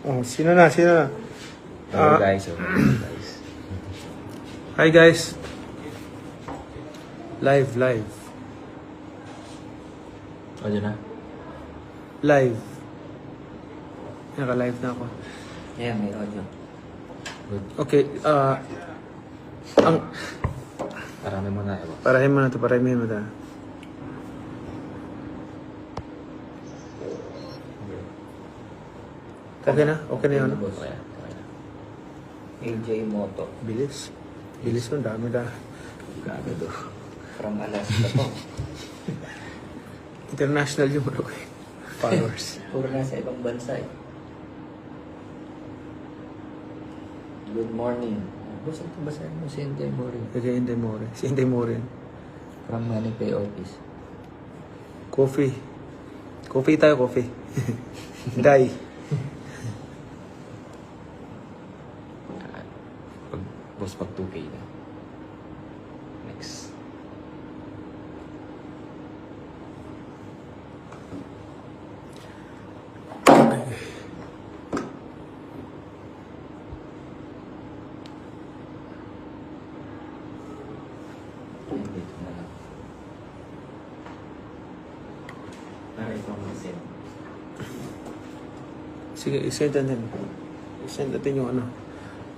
Oh, sino na? Hello guys. Hi guys. Live. Audio na? Live. Naka-live na ako. Yeah, may audio. Good. Okay, Parami mo na. parahin mo na to. Okay na yun. Okay na. AJ Moto. Bilis mo, dami na. Grabe do. From Alaska to. International yung ano ko eh. Followers. Puro na sa ibang bansa eh. Good morning. Basahin mo si Inday Mori. Kaya si Inday More. From Manipay Office. Coffee tayo. Day. Pag 2K na. Next. Dito na lang. Para ikaw mag-send. Sige, isend natin yung ano.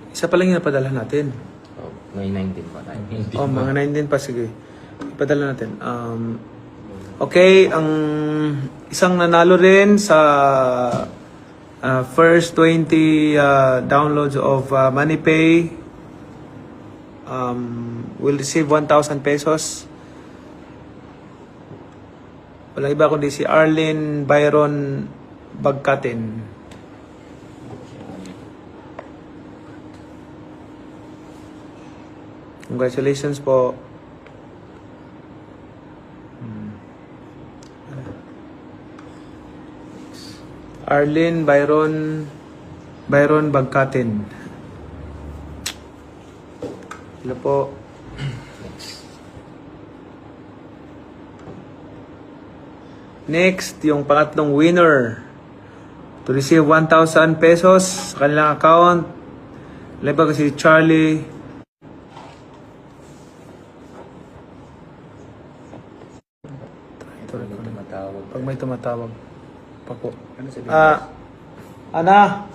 Isa pa lang yung napadala natin. Oh, may 19 pa tayo. Mga 19 pa, sige. Ipadala natin. Okay, ang isang nanalo rin sa first 20 downloads of MoneyPay will receive 1,000 pesos. Walang iba kundi si Arlene Byron Bagkatin. Congratulations po. Arlene Byron Bagkatin. Hello po. Next, yung pangatlong winner to receive 1,000 pesos sa kanilang account. Lepa kasi Charlie. Pag may tumatawag, pako. Ano sabihin? Ana!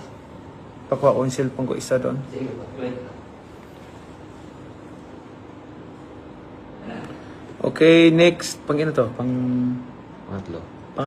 Pakuha ko yung cellphone ko isa doon. Sige, wait. Okay, next. Pang ino to? Pang... Pangatlo.